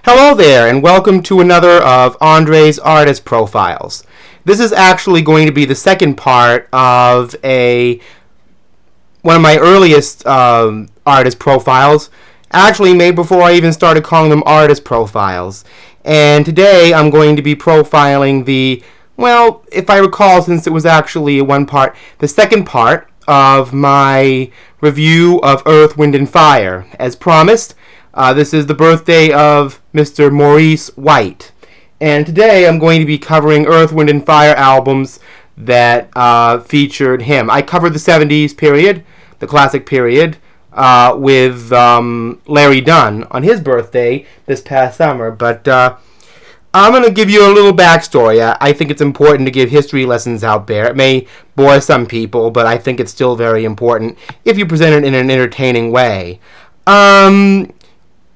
Hello there, and welcome to another of Andre's Artist Profiles. This is actually going to be the second part of one of my earliest artist profiles, actually made before I even started calling them artist profiles. And today I'm going to be profiling if I recall, since it was actually the second part of my review of Earth, Wind & Fire. As promised, this is the birthday of Mr. Maurice White. And today I'm going to be covering Earth, Wind & Fire albums that featured him. I covered the 70s period, the classic period, with Larry Dunn on his birthday this past summer. But I'm going to give you a little backstory. I think it's important to give history lessons out there. It may bore some people, but I think it's still very important if you present it in an entertaining way.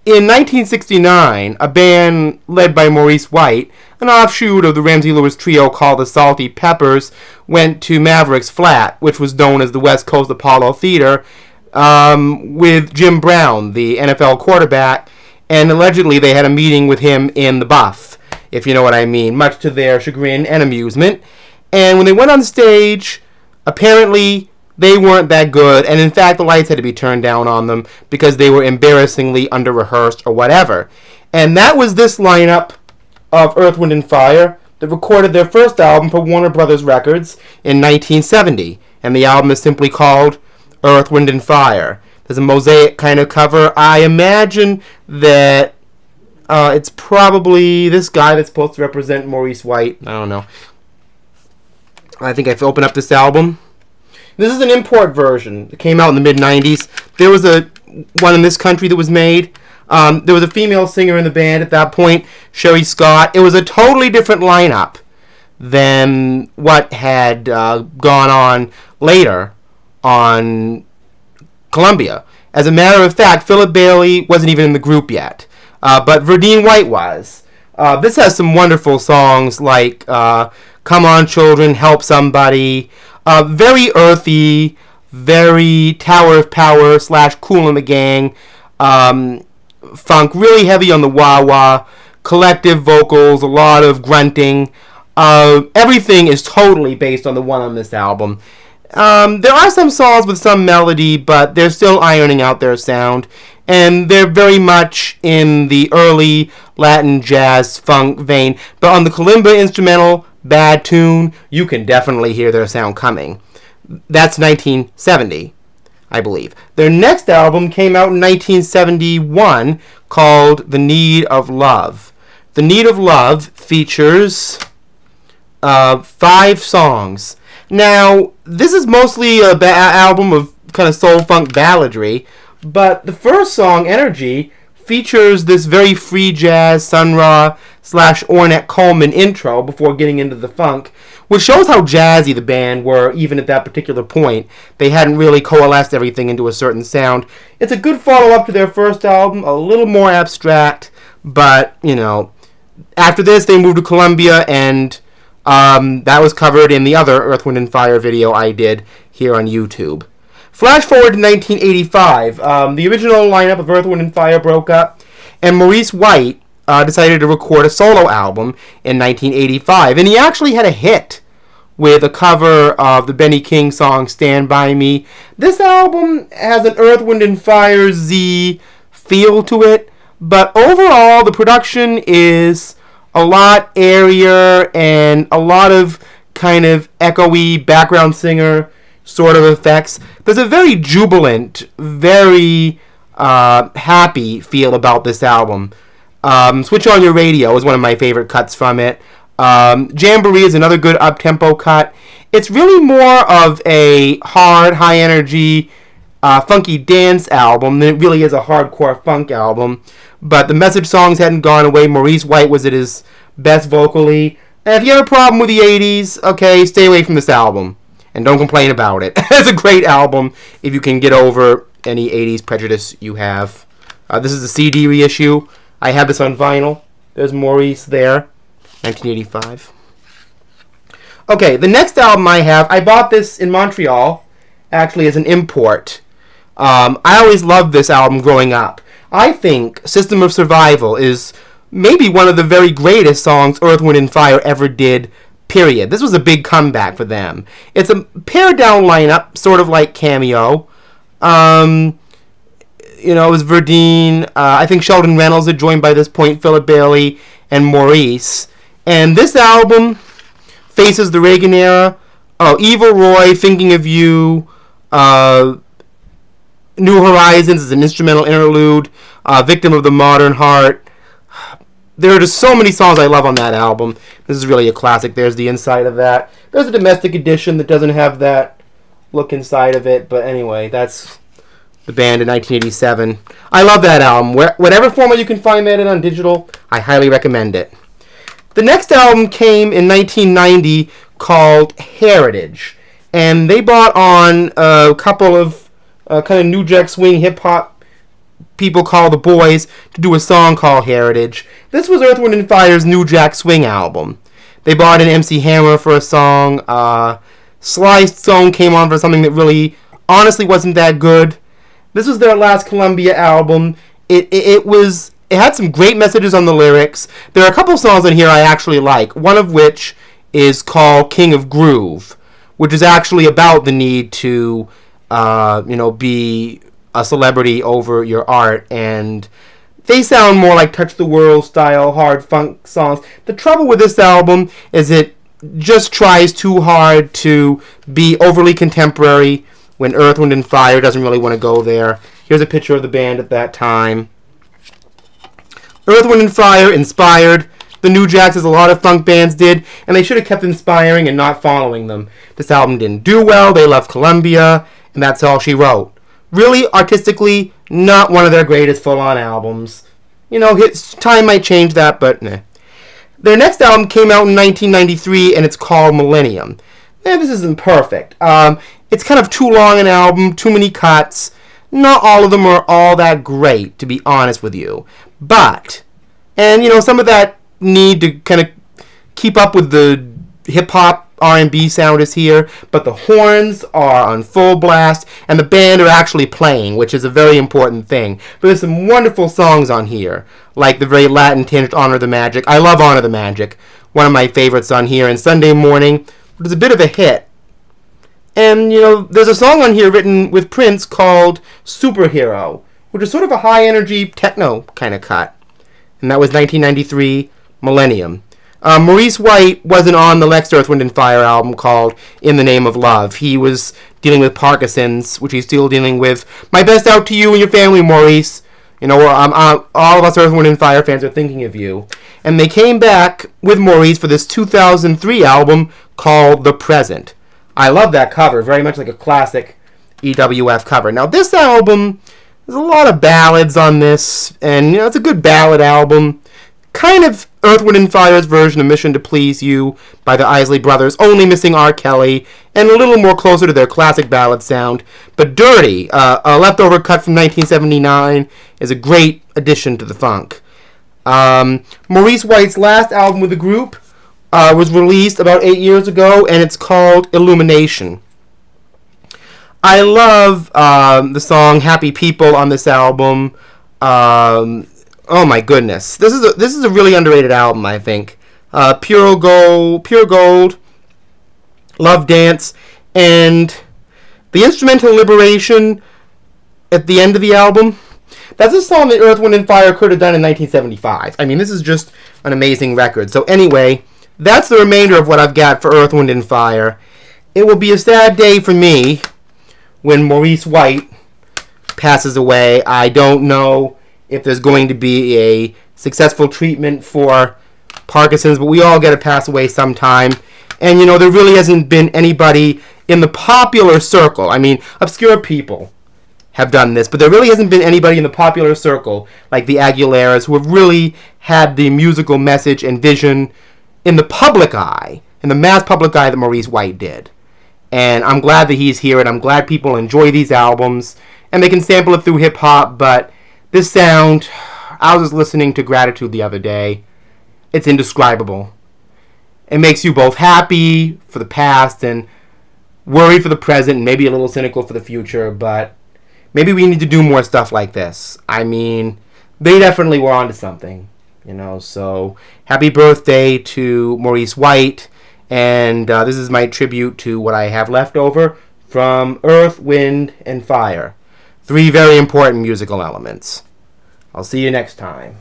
In 1969, a band led by Maurice White, an offshoot of the Ramsey Lewis trio called the Salty Peppers, went to Maverick's flat, which was known as the West Coast Apollo Theater, with Jim Brown, the NFL quarterback, and allegedly they had a meeting with him in the buff, if you know what I mean, much to their chagrin and amusement. And when they went on stage, apparently they weren't that good, and in fact the lights had to be turned down on them because they were embarrassingly under-rehearsed or whatever. And that was this lineup of Earth, Wind & Fire that recorded their first album for Warner Brothers Records in 1970. And the album is simply called Earth, Wind & Fire. There's a mosaic kind of cover. I imagine that it's probably this guy that's supposed to represent Maurice White. I don't know. I think I've opened up this album. This is an import version. It came out in the mid-90s. There was one in this country that was made. There was a female singer in the band at that point, Sherry Scott. It was a totally different lineup than what had gone on later on Columbia. As a matter of fact, Philip Bailey wasn't even in the group yet, but Verdine White was. This has some wonderful songs like Come On Children, Help Somebody. Very earthy, very Tower of Power / Kool and the Gang funk, really heavy on the wah-wah, collective vocals, a lot of grunting. Everything is totally based on the one on this album. There are some songs with some melody, but they're still ironing out their sound, and they're very much in the early Latin jazz funk vein. But on the kalimba instrumental, Bad Tune, you can definitely hear their sound coming. That's 1970, I believe. Their next album came out in 1971 called The Need of Love. The Need of Love features 5 songs. Now, this is mostly an album of kind of soul-funk balladry, but the first song, Energy, features this very free jazz Sun Ra / Ornette Coleman intro before getting into the funk, which shows how jazzy the band were even at that particular point. They hadn't really coalesced everything into a certain sound. It's a good follow-up to their first album, a little more abstract, but, you know, after this they moved to Columbia, and that was covered in the other Earth, Wind & Fire video I did here on YouTube. Flash forward to 1985. The original lineup of Earth, Wind & Fire broke up, and Maurice White decided to record a solo album in 1985. And he actually had a hit with a cover of the Benny King song Stand By Me. This album has an Earth, Wind & Fire Z feel to it, but overall the production is a lot airier and a lot of kind of echoey background singer sort of effects. There's a very jubilant, very happy feel about this album. Switch On Your Radio is one of my favorite cuts from it. Jamboree is another good up-tempo cut. It's really more of a hard, high-energy, funky dance album than it really is a hardcore funk album. But the message songs hadn't gone away. Maurice White was at his best vocally. And if you have a problem with the 80s, okay, stay away from this album. And don't complain about it. It's a great album if you can get over any 80s prejudice you have. This is a CD reissue. I have this on vinyl. There's Maurice there. 1985. Okay, the next album I have, I bought this in Montreal, actually as an import. I always loved this album growing up. I think System of Survival is maybe one of the very greatest songs Earth, Wind, and Fire ever did, period. This was a big comeback for them. It's a pared-down lineup, sort of like Cameo. You know, it was Verdine. I think Sheldon Reynolds had joined by this point, Philip Bailey, and Maurice. And this album faces the Reagan era. Oh, Eva Roy, Thinking of You, New Horizons is an instrumental interlude, Victim of the Modern Heart. There are just so many songs I love on that album. This is really a classic. There's the inside of that. There's a domestic edition that doesn't have that look inside of it, but anyway, that's the band in 1987. I love that album. Whatever format you can find that in on digital, I highly recommend it. The next album came in 1990 called Heritage, and they brought on a couple of kind of New Jack Swing hip-hop people called the Boys to do a song called Heritage. This was Earth, Wind & Fire's New Jack Swing album. They brought in MC Hammer for a song. Sly Stone came on for something that really, honestly, wasn't that good. This was their last Columbia album. It had some great messages on the lyrics. There are a couple songs on here I actually like, one of which is called King of Groove, which is actually about the need to, be a celebrity over your art, and they sound more like Touch the World style hard funk songs. The trouble with this album is it just tries too hard to be overly contemporary when Earth, Wind & Fire doesn't really want to go there. Here's a picture of the band at that time. Earth, Wind & Fire inspired the New Jacks, as a lot of funk bands did, and they should have kept inspiring and not following them. This album didn't do well, they left Columbia, and that's all she wrote. Really, artistically, not one of their greatest full-on albums. You know, time might change that, but nah. Their next album came out in 1993, and it's called Millennium. This isn't perfect. It's kind of too long an album, too many cuts. Not all of them are all that great, to be honest with you. But, and some of that need to kind of keep up with the hip-hop R&B sound is here, but the horns are on full blast, and the band are actually playing, which is a very important thing. But there's some wonderful songs on here, like the very Latin-tinged Honor the Magic. I love Honor the Magic, one of my favorites on here, and Sunday Morning, which is a bit of a hit. And, there's a song on here written with Prince called Superhero, which is sort of a high-energy techno kind of cut. And that was 1993, Millennium. Maurice White wasn't on the next Earth, Wind & Fire album called In the Name of Love. He was dealing with Parkinson's, which he's still dealing with. My best out to you and your family, Maurice. All of us Earth, Wind & Fire fans are thinking of you. And they came back with Maurice for this 2003 album called The Present. I love that cover, very much like a classic EWF cover. Now, this album, there's a lot of ballads on this, and, it's a good ballad album. Kind of Earth, Wind & Fire's version of Mission to Please You by the Isley Brothers, only missing R. Kelly, and a little more closer to their classic ballad sound. But Dirty, a leftover cut from 1979, is a great addition to the funk. Maurice White's last album with the group was released about 8 years ago, and it's called Illumination. I love the song Happy People on this album. Oh my goodness, this is a really underrated album, I think. Pure Gold, Love Dance, and the instrumental Liberation at the end of the album. That's a song that Earth, Wind & Fire could have done in 1975. I mean, this is just an amazing record. So anyway, that's the remainder of what I've got for Earth, Wind & Fire. It will be a sad day for me when Maurice White passes away. I don't know if there's going to be a successful treatment for Parkinson's, but we all get to pass away sometime. And, there really hasn't been anybody in the popular circle. I mean, obscure people have done this, but there really hasn't been anybody in the popular circle, like the Aguileras, who have really had the musical message and vision in the public eye, in the mass public eye, that Maurice White did. And I'm glad that he's here, and I'm glad people enjoy these albums, and they can sample it through hip-hop, but this sound, I was just listening to Gratitude the other day. It's indescribable. It makes you both happy for the past and worried for the present and maybe a little cynical for the future, but maybe we need to do more stuff like this. I mean, they definitely were onto something. You know, so happy birthday to Maurice White, and this is my tribute to what I have left over from Earth, Wind, and Fire. 3 very important musical elements. I'll see you next time.